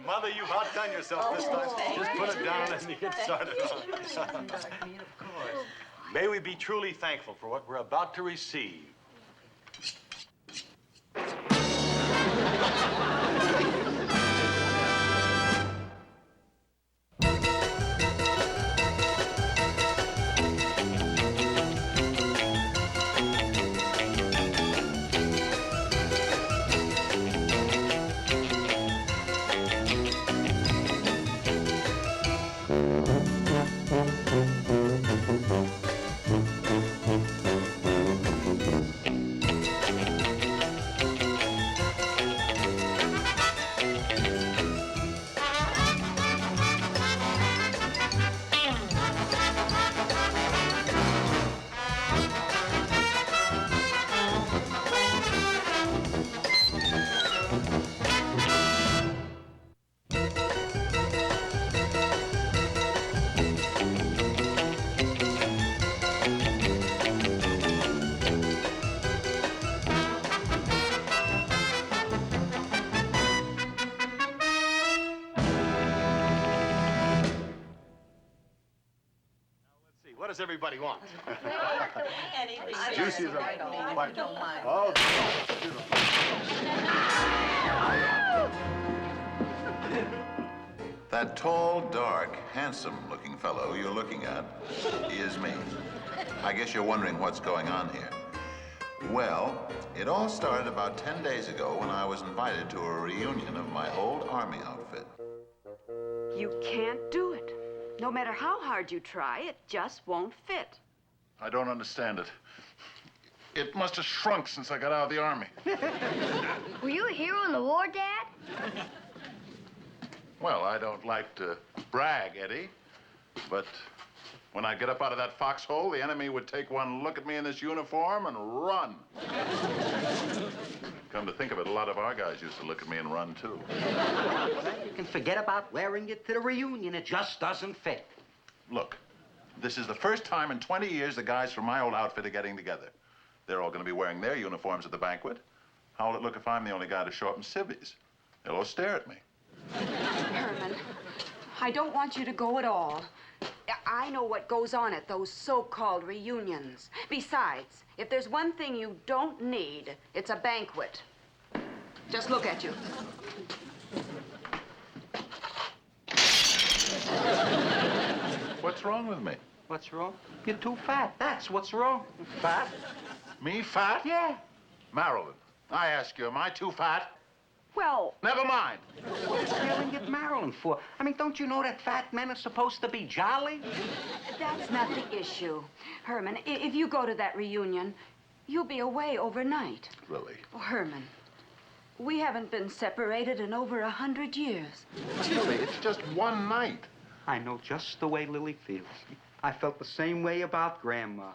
Mother, you've outdone yourself this time. Just put it down and you get started on. May we be truly thankful for what we're about to receive. What does everybody want? Juicy as a... Oh, That tall, dark, handsome-looking fellow you're looking at is me. I guess you're wondering what's going on here. Well, it all started about 10 days ago when I was invited to a reunion of my old Army outfit. You can't do it. No matter how hard you try, it just won't fit. I don't understand it. It must have shrunk since I got out of the Army. Were you a hero in the war, Dad? Well, I don't like to brag, Eddie, but when I get up out of that foxhole, the enemy would take one look at me in this uniform and run. Come to think of it, a lot of our guys used to look at me and run, too. Well, you can forget about wearing it to the reunion. It just doesn't fit. Look, this is the first time in 20 years the guys from my old outfit are getting together. They're all going to be wearing their uniforms at the banquet. How will it look if I'm the only guy to show up in civvies? They'll all stare at me. Herman, I don't want you to go at all. I know what goes on at those so-called reunions. Besides, if there's one thing you don't need, it's a banquet. Just look at you. What's wrong with me? What's wrong? You're too fat. That's what's wrong. Fat? Me fat? Yeah. Marilyn, I ask you, am I too fat? Well... Never mind. What are you yelling at Marilyn for? I mean, don't you know that fat men are supposed to be jolly? That's not the issue. Herman, if you go to that reunion, you'll be away overnight. Lily. Oh, Herman, we haven't been separated in over 100 years. Lily, it's just one night. I know just the way Lily feels. I felt the same way about Grandma.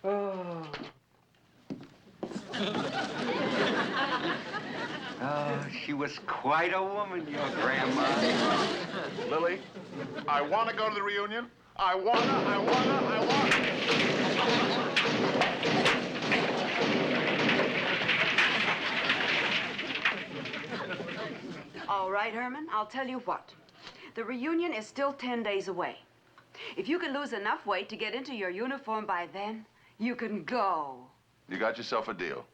Oh. Oh, she was quite a woman, your Grandma. Lily, I want to go to the reunion. I want. All right, Herman, I'll tell you what. The reunion is still 10 days away. If you can lose enough weight to get into your uniform by then, you can go. You got yourself a deal.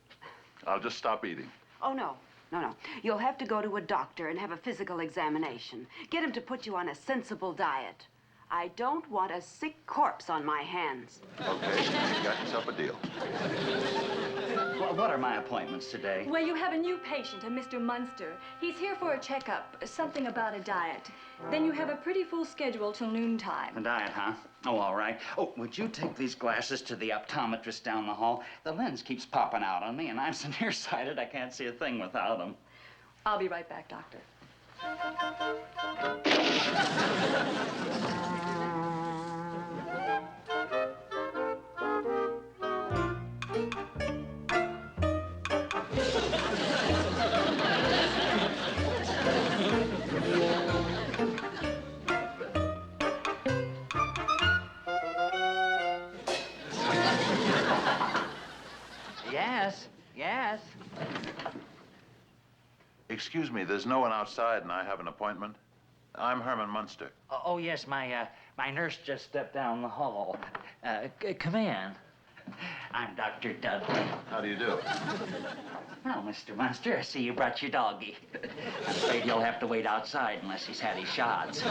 I'll just stop eating. Oh, no. No. You'll have to go to a doctor and have a physical examination. Get him to put you on a sensible diet. I don't want a sick corpse on my hands. Okay, you got yourself a deal. Well, what are my appointments today? Well, you have a new patient, a Mr. Munster. He's here for a checkup, something about a diet. Then you have a pretty full schedule till noontime. A diet, huh? Oh, all right. Oh, would you take these glasses to the optometrist down the hall? The lens keeps popping out on me, and I'm so nearsighted I can't see a thing without them. I'll be right back, Doctor. Yes. Excuse me, there's no one outside and I have an appointment. I'm Herman Munster. Oh, yes, my nurse just stepped down the hall. Come in. I'm Dr. Dudley. How do you do? Well, Mr. Munster, I see you brought your doggie. I'm afraid you'll have to wait outside unless he's had his shots.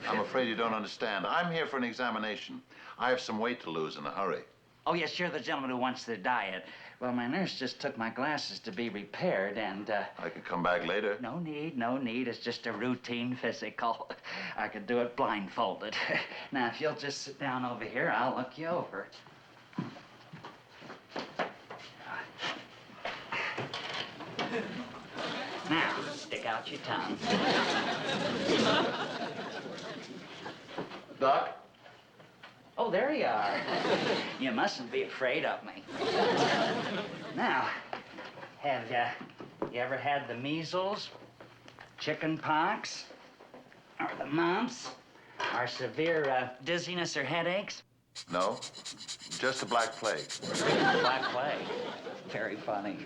I'm afraid you don't understand. I'm here for an examination. I have some weight to lose in a hurry. Oh, yes, you're the gentleman who wants the diet. Well, my nurse just took my glasses to be repaired, and, I could come back later. No need. It's just a routine physical. I could do it blindfolded. Now, if you'll just sit down over here, I'll look you over. Now, stick out your tongue. Doc? Oh, there you are. You mustn't be afraid of me. Now, have you ever had the measles, chicken pox, or the mumps, or severe dizziness or headaches? No, just the Black Plague. Black plague. Very funny.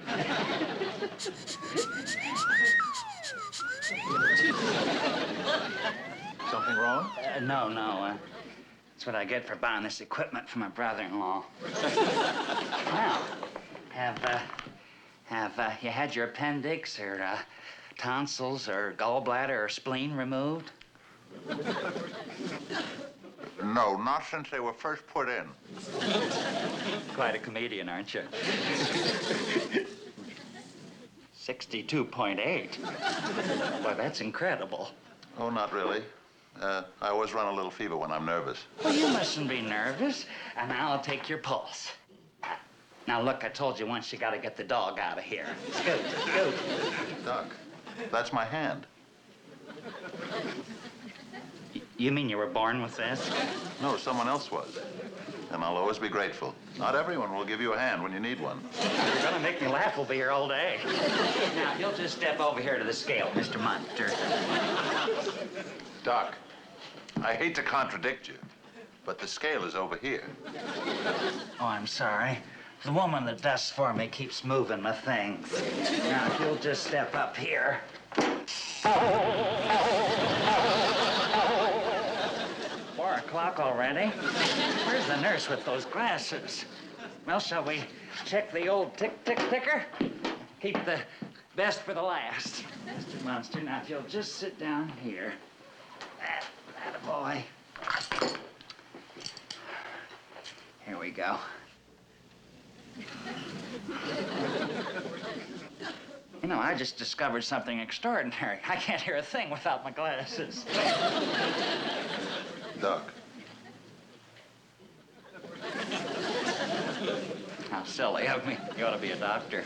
Something wrong? No. That's what I get for buying this equipment for my brother-in-law. Now, have you had your appendix or tonsils or gallbladder or spleen removed? No, not since they were first put in. Quite a comedian, aren't you? 62.8. Boy, that's incredible. Oh, not really. I always run a little fever when I'm nervous. Well, you mustn't be nervous. And now I'll take your pulse. Now, look, I told you once you got to get the dog out of here. Scoot. Doc, that's my hand. You mean you were born with this? No, someone else was. And I'll always be grateful. Not everyone will give you a hand when you need one. You're gonna make me laugh over here all day. Now, if you'll just step over here to the scale, Mr. Munster. Doc, I hate to contradict you, but the scale is over here. Oh, I'm sorry. The woman that does for me keeps moving my things. Now, if you'll just step up here. 4 o'clock already? Where's the nurse with those glasses? Well, shall we check the old ticker? Keep the best for the last. Mr. Munster, now if you'll just sit down here. That boy. Here we go. You know, I just discovered something extraordinary. I can't hear a thing without my glasses. Doc. How silly of me. You ought to be a doctor.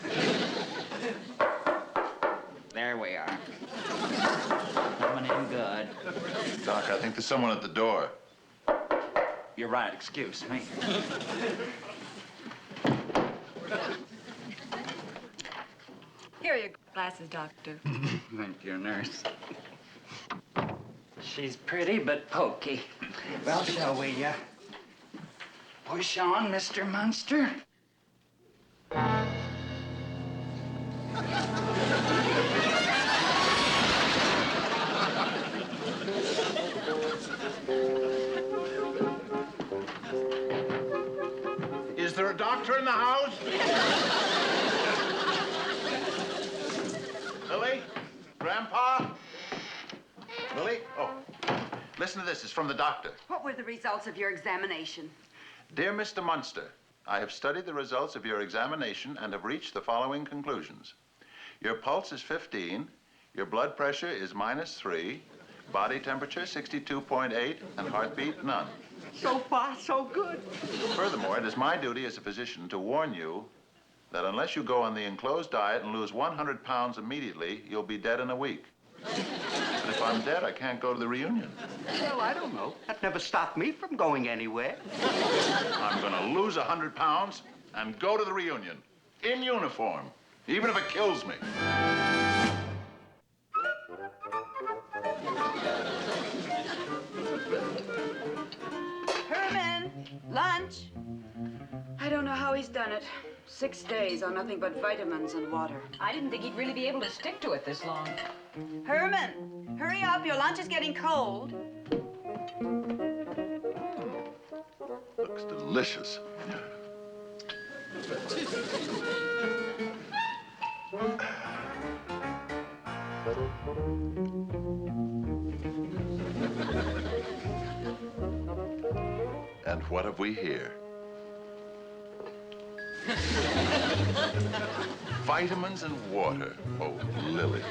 There we are. Coming in good. Doc, I think there's someone at the door. You're right, excuse me. Here are your glasses, Doctor. Thank you, nurse. She's pretty but pokey. Well, shall we, push on, Mr. Munster? there a doctor in the house? Lily? Grandpa? Lily? Oh, listen to this. It's from the doctor. What were the results of your examination? Dear Mr. Munster, I have studied the results of your examination and have reached the following conclusions. Your pulse is 15, your blood pressure is -3, body temperature 62.8, and heartbeat none. So far, so good. Furthermore, it is my duty as a physician to warn you that unless you go on the enclosed diet and lose 100 pounds immediately, you'll be dead in a week. But if I'm dead, I can't go to the reunion. Well, I don't know. That never stopped me from going anywhere. I'm gonna lose 100 pounds and go to the reunion in uniform, even if it kills me. Herman, lunch. I don't know how he's done it. 6 days on nothing but vitamins and water. I didn't think he'd really be able to stick to it this long. Herman, hurry up. Your lunch is getting cold. Looks delicious. And what have we here? Vitamins and water. Oh, Lily.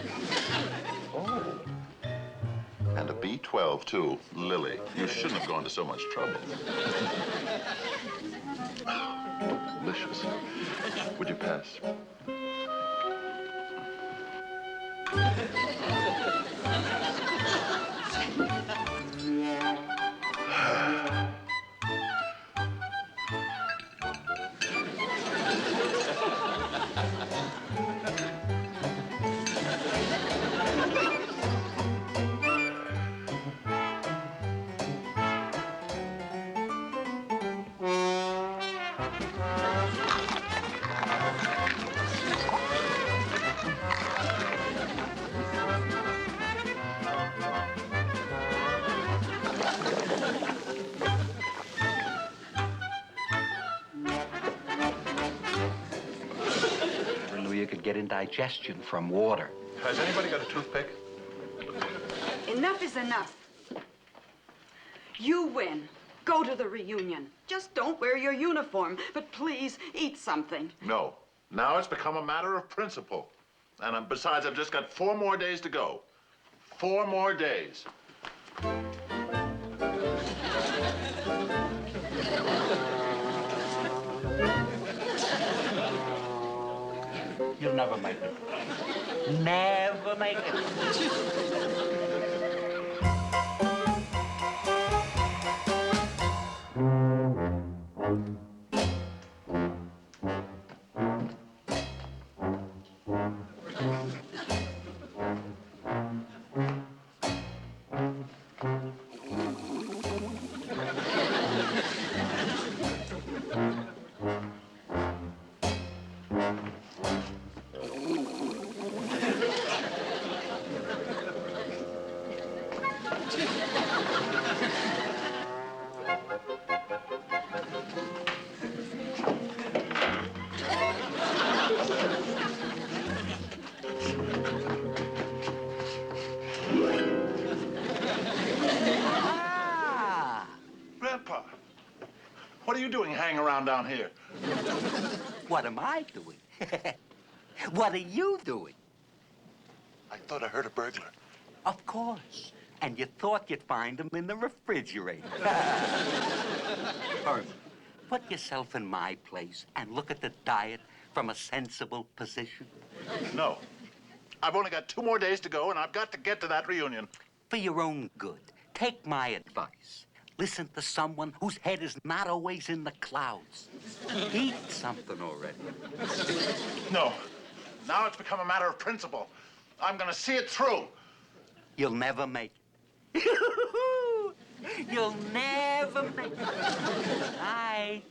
Oh. And a B12, too. Lily, you shouldn't have gone to so much trouble. Oh, delicious. Would you pass? You could get indigestion from water. Has anybody got a toothpick? Enough is enough. You win. Go to the reunion. Just don't wear your uniform, but please eat something. No. Now it's become a matter of principle. And besides, I've just got 4 more days to go. 4 more days. You'll never make it. Never make it. Grandpa, what are you doing hanging around down here? What am I doing? What are you doing? I thought I heard a burglar. Of course. And you thought you'd find them in the refrigerator. Herman, put yourself in my place and look at the diet from a sensible position. No. I've only got 2 more days to go, and I've got to get to that reunion. For your own good, take my advice. Listen to someone whose head is not always in the clouds. Eat something already. No. Now it's become a matter of principle. I'm gonna see it through. You'll never make it. You'll never make it. Bye.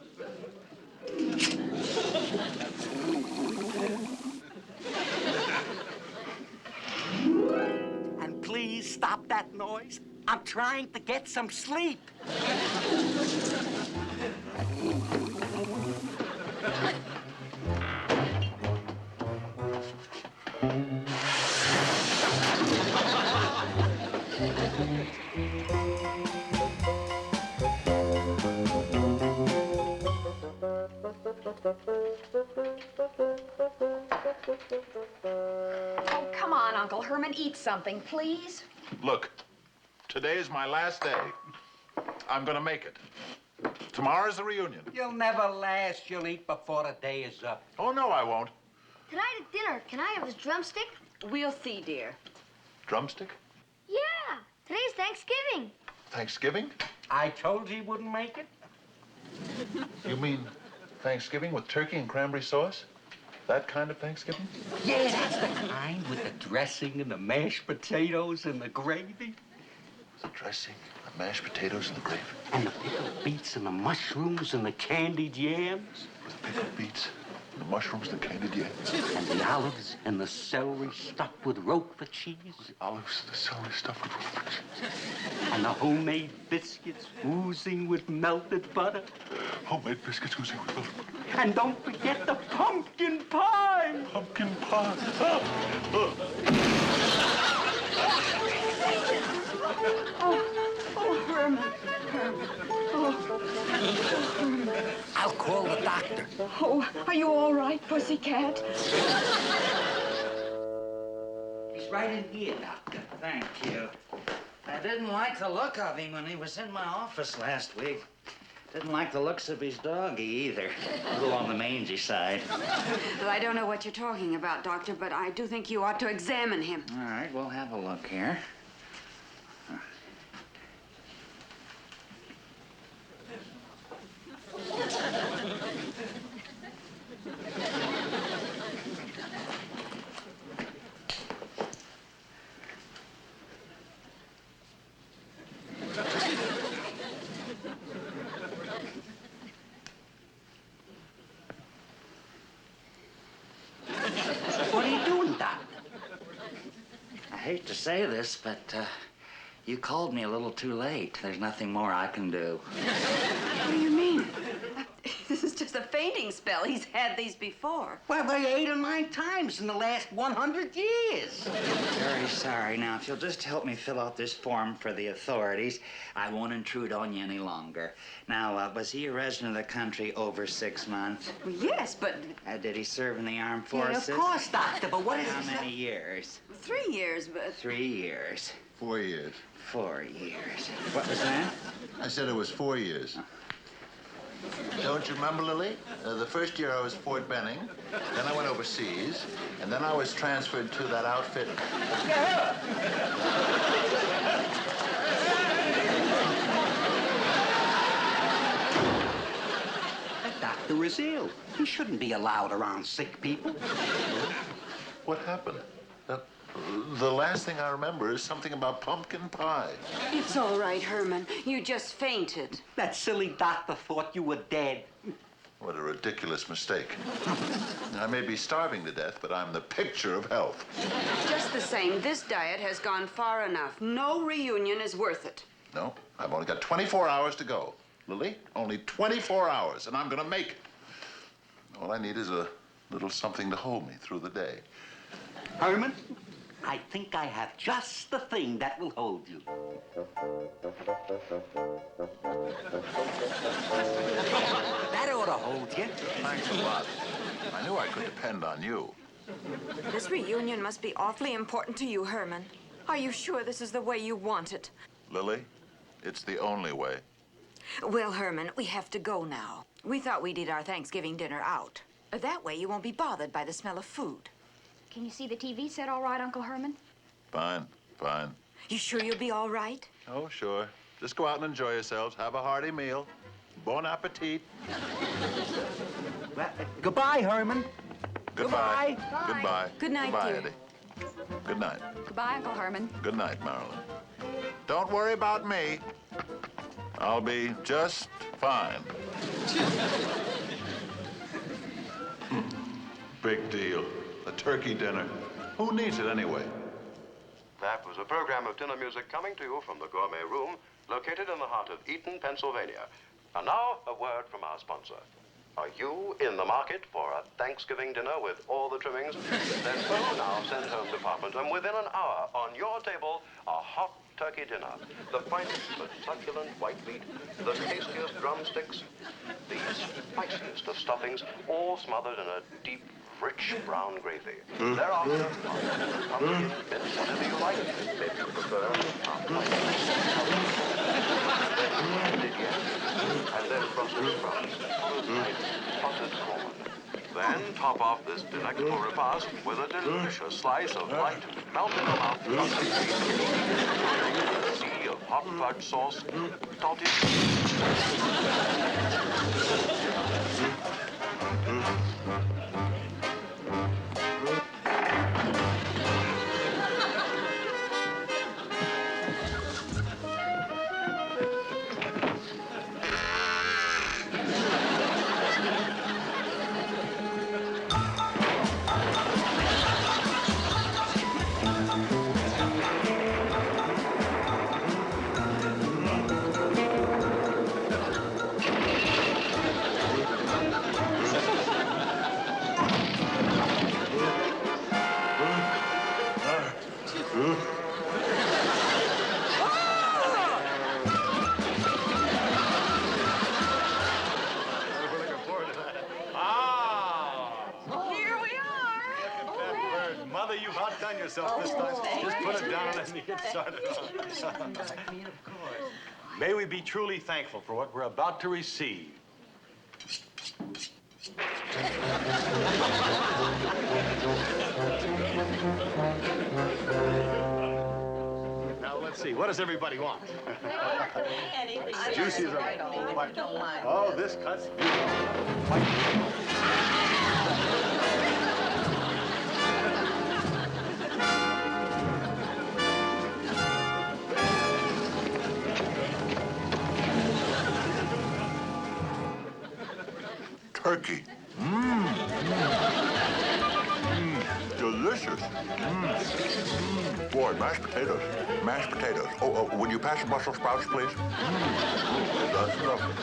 And please stop that noise. I'm trying to get some sleep. Oh, come on, Uncle Herman, eat something, please. Look, today is my last day. I'm gonna make it. Tomorrow's the reunion. You'll never last. You'll eat before the day is up. Oh, no, I won't. Tonight at dinner, can I have his drumstick? We'll see, dear. Drumstick? Yeah, today's Thanksgiving. Thanksgiving? I told you he wouldn't make it. You mean Thanksgiving with turkey and cranberry sauce? That kind of Thanksgiving? Yeah, that's the kind with the dressing and the mashed potatoes and the gravy. The dressing, the mashed potatoes, and the gravy. And the pickled beets and the mushrooms and the candied yams. With the pickled beets, and the mushrooms, and the candied yams. And the olives and the celery stuffed with Roquefort cheese. The olives, the celery stuffed with Roquefort cheese. And the homemade biscuits oozing with melted butter. Homemade biscuits oozing with melted butter. And don't forget the pumpkin pie. Pumpkin pie. Oh, Herman. I'll call the doctor. Oh, are you all right, pussycat? He's right in here, Doctor. Thank you. I didn't like the look of him when he was in my office last week. Didn't like the looks of his doggy either. A little on the mangy side. Well, I don't know what you're talking about, Doctor, but I do think you ought to examine him. All right, we'll have a look here. What are you doing, Doc? I hate to say this, but you called me a little too late. There's nothing more I can do. What do you mean? This is just a fainting spell. He's had these before. Well, 8 or 9 times in the last 100 years. Very sorry. Now, if you'll just help me fill out this form for the authorities, I won't intrude on you any longer. Now, was he a resident of the country over 6 months? Well, yes, but Did he serve in the armed Yeah, forces? of course, Doctor, but what is How this? many years? 3 years, but... 3 years. 4 years. 4 years. What was that? I said it was 4 years. Don't you remember, Lily? The first year I was Fort Benning, then I went overseas, and then I was transferred to that outfit. That doctor is ill. He shouldn't be allowed around sick people. What happened? The last thing I remember is something about pumpkin pie. It's all right, Herman. You just fainted. That silly doctor thought you were dead. What a ridiculous mistake. I may be starving to death, but I'm the picture of health. Just the same, this diet has gone far enough. No reunion is worth it. No, I've only got 24 hours to go. Lily, only 24 hours, and I'm gonna make it. All I need is a little something to hold me through the day. Herman, I think I have just the thing that will hold you. That ought to hold you. Thanks a lot. I knew I could depend on you. This reunion must be awfully important to you, Herman. Are you sure this is the way you want it? Lily, it's the only way. Well, Herman, we have to go now. We thought we'd eat our Thanksgiving dinner out. That way you won't be bothered by the smell of food. Can you see the TV set all right, Uncle Herman? Fine, fine. You sure you'll be all right? Oh, sure. Just go out and enjoy yourselves. Have a hearty meal. Bon appetit. Well, goodbye, Herman. Goodbye. Goodbye. Goodbye. Good night, Goodbye, dear. Eddie. Good night. Goodbye, Uncle Herman. Good night, Marilyn. Don't worry about me. I'll be just fine. Big deal. A turkey dinner. Who needs it anyway? That was a program of dinner music coming to you from the Gourmet Room, located in the heart of Eaton, Pennsylvania. And now, a word from our sponsor. Are you in the market for a Thanksgiving dinner with all the trimmings? Then phone our Send Home department, and within an hour, on your table, a hot turkey dinner. The finest but succulent white meat, the tastiest drumsticks, the spiciest of stuffings, all smothered in a deep, rich brown gravy. Thereafter, pumpkin, mince, whatever you like. If you prefer, and then Brussels sprouts, followed by potted corn. Then top off this delectable repast with a delicious slice of light, melt-in-the-mouth chocolate cheesecake, and a sea of hot fudge sauce, salted. Mother, you've outdone yourself this time. Just put it down and then you get started. May we be truly thankful for what we're about to receive. Now, let's see. What does everybody want? Anything. Juicy as a... Oh, this cuts beautiful. Turkey. Delicious. Boy, mashed potatoes. Mashed potatoes. Oh, would you pass the Brussels sprouts, please? That's lovely.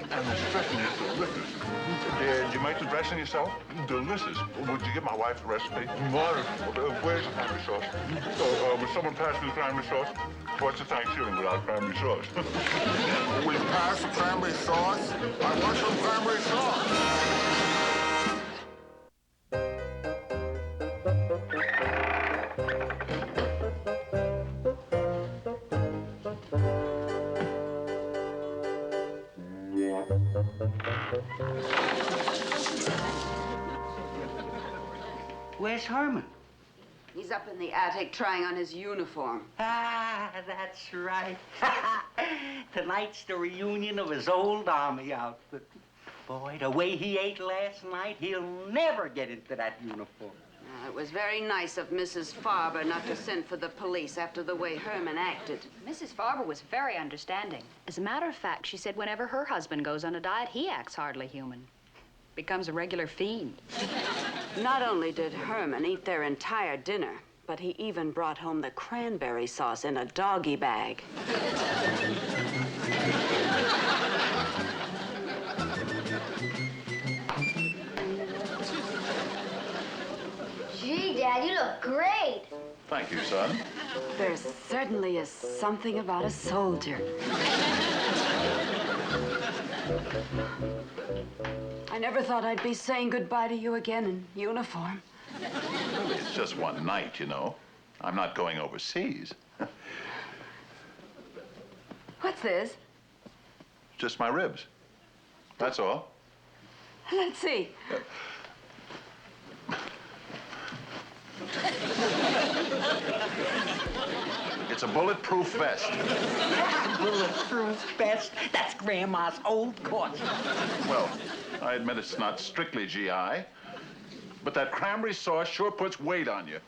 And the dressing is delicious. Did you make the dressing yourself? Delicious. Would you give my wife the recipe? Wonderful. Where's the cranberry sauce? Would someone pass me the cranberry sauce? What's a Thanksgiving without cranberry sauce? Will you pass the cranberry sauce? I want some cranberry sauce. Where's Herman? He's up in the attic trying on his uniform. Ah, that's right. Tonight's the reunion of his old army outfit. Boy, the way he ate last night, he'll never get into that uniform. It was very nice of Mrs. Farber not to send for the police after the way Herman acted. Mrs. Farber was very understanding. As a matter of fact, she said whenever her husband goes on a diet, he acts hardly human. Becomes a regular fiend. Not only did Herman eat their entire dinner, but he even brought home the cranberry sauce in a doggy bag. Gee, Dad, you look great. Thank you, son. There certainly is something about a soldier. I never thought I'd be saying goodbye to you again in uniform. It's just one night, you know. I'm not going overseas. What's this? Just my ribs. That's all. Let's see. It's a bulletproof vest. Bulletproof vest? That's Grandma's old costume. Well, I admit it's not strictly GI, but that cranberry sauce sure puts weight on you.